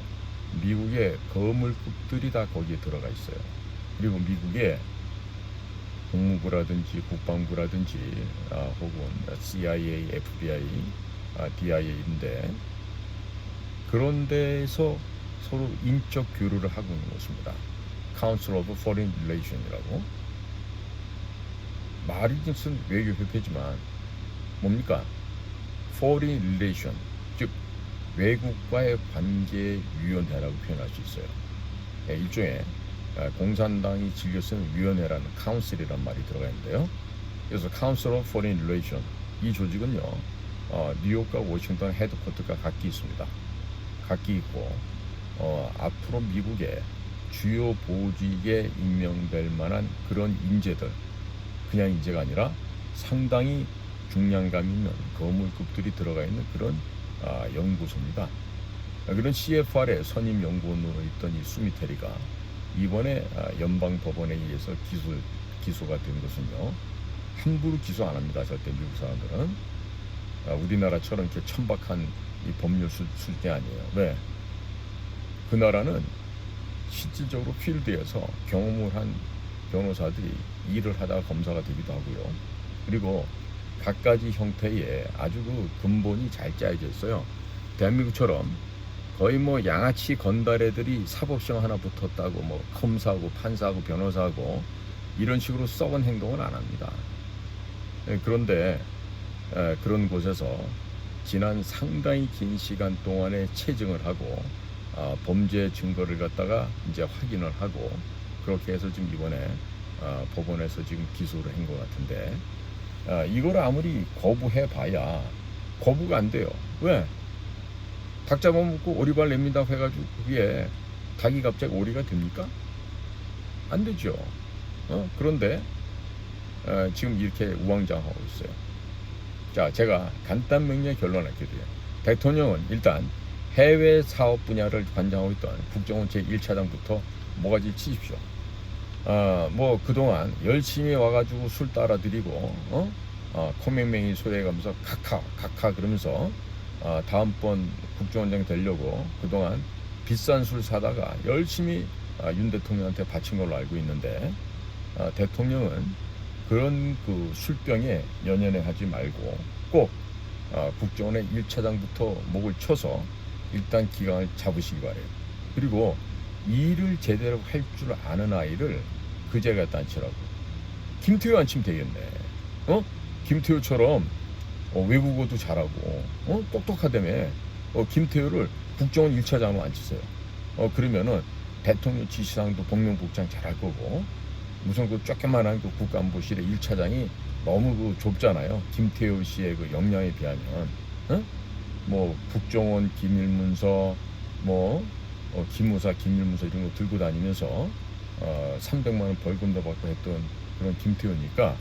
미국의 거물급들이 다 거기에 들어가 있어요. 그리고 미국의 국무부라든지 국방부라든지 혹은 CIA, FBI, DIA인데 그런 데에서 서로 인적 교류를 하고 있는 곳입니다. Council of Foreign Relation이라고. 말이 무슨 외교협회지만 뭡니까? Foreign Relation, 즉 외국과의 관계위원회라고 표현할 수 있어요. 일종의 공산당이 즐겨 쓰는 위원회라는 카운슬이란 말이 들어가 있는데요. 그래서 Council of Foreign Relation, 이 조직은요, 뉴욕과 워싱턴 헤드쿼터가 각기 있습니다. 각기 있고 앞으로 미국의 주요 보직에 임명될 만한 그런 인재들, 그냥 인재가 아니라 상당히 중량감 있는 거물급들이 들어가 있는 그런 연구소입니다. 그런 CFR의 선임 연구원으로 있던 이 수미테리가 이번에 연방법원에 의해서 기소가 된 것은요, 함부로 기소 안 합니다. 절대 미국 사람들은. 우리나라처럼 이렇게 천박한 이 법률 수준이 아니에요. 왜? 그 나라는 실질적으로 필드에서 경험을 한 변호사들이 일을 하다가 검사가 되기도 하고요. 그리고 갖가지 형태의 아주 그 근본이 잘 짜여져 있어요. 대한민국처럼 거의 뭐 양아치 건달애들이 사법시험 하나 붙었다고 뭐 검사하고 판사하고 변호사하고 이런 식으로 썩은 행동은 안 합니다. 그런데 그런 곳에서 지난 상당히 긴 시간 동안에 체증을 하고 범죄 증거를 갖다가 이제 확인을 하고 그렇게 해서 지금 이번에 법원에서 지금 기소를 한 것 같은데 이걸 아무리 거부해봐야 거부가 안 돼요. 왜? 닭 잡아먹고 오리발 냅니다 해가지고 그게 닭이 갑자기 오리가 됩니까? 안 되죠. 그런데 지금 이렇게 우왕좌왕하고 있어요. 자, 제가 간단 명료히 결론할게요. 대통령은 일단 해외 사업 분야를 관장하고 있던 국정원 제1차장부터 모가지 치십시오. 뭐 그동안 열심히 와가지고 술 따라드리고 코맹맹이 소리해가면서 카카 그러면서 다음번 국정원장 되려고 그동안 비싼 술 사다가 열심히 윤 대통령한테 바친 걸로 알고 있는데 대통령은 그런 그 술병에 연연해 하지 말고 꼭 국정원의 1차장부터 목을 쳐서 일단 기강을 잡으시기 바래요. 그리고 일을 제대로 할 줄 아는 아이를 그제 갖다 앉히라고. 김태효 앉히면 되겠네. 김태효처럼 외국어도 잘하고 똑똑하다며 김태효를 국정원 1차장으로 앉히세요. 그러면은 대통령 지시사항도 복명복장 잘할 거고 무슨 그 조그만한 그 국가안보실의 1차장이 너무 그 좁잖아요. 김태효 씨의 그 역량에 비하면 뭐 국정원 기밀문서 기무사 기밀문서 이런 거 들고 다니면서 300만 원 벌금도 받고 했던 그런 김태효니까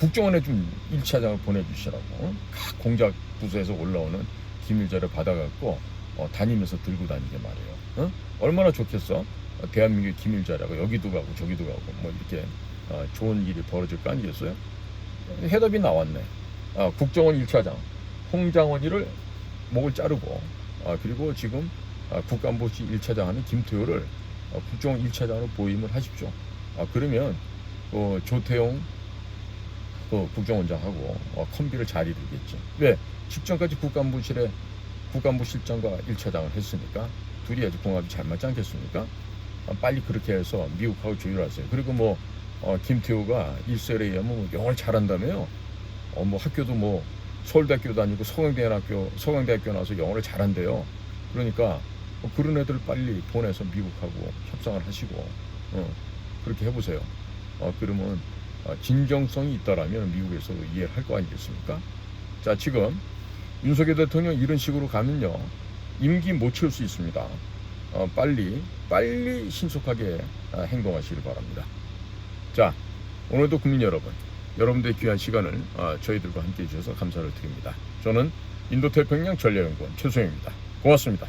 국정원에 좀 1차장을 보내주시라고. 각 공작 부서에서 올라오는 기밀자료 받아갖고 다니면서 들고 다니게 말이에요. 얼마나 좋겠어? 대한민국의 기밀자료가 여기도 가고 저기도 가고 뭐 이렇게 좋은 일이 벌어질 거 아니겠어요? 해답이 나왔네. 국정원 1차장 홍장원이를 목을 자르고 그리고 지금 국가안보실 1차장 하는 김태효를 국정원 1차장으로 보임을 하십시오. 그러면 조태용 국정원장하고 콤비를 잘 이루겠죠. 왜? 직전까지 국간부 실장과 1차장을 했으니까 둘이 아주 궁합이 잘 맞지 않겠습니까? 빨리 그렇게 해서 미국하고 조율하세요. 그리고 김태호가 일설에 의하면 영어를 잘한다며요. 학교도 서울대학교 다니고 서강대학교 나와서 영어를 잘한대요. 그러니까 그런 애들 빨리 보내서 미국하고 협상을 하시고 그렇게 해보세요. 그러면 진정성이 있다라면 미국에서도 이해를 할 거 아니겠습니까? 자, 지금 윤석열 대통령 이런 식으로 가면요, 임기 못 채울 수 있습니다. 빨리 신속하게 행동하시길 바랍니다. 자, 오늘도 국민 여러분, 여러분들의 귀한 시간을 저희들과 함께 해주셔서 감사를 드립니다. 저는 인도태평양 전략연구원 최소영입니다. 고맙습니다.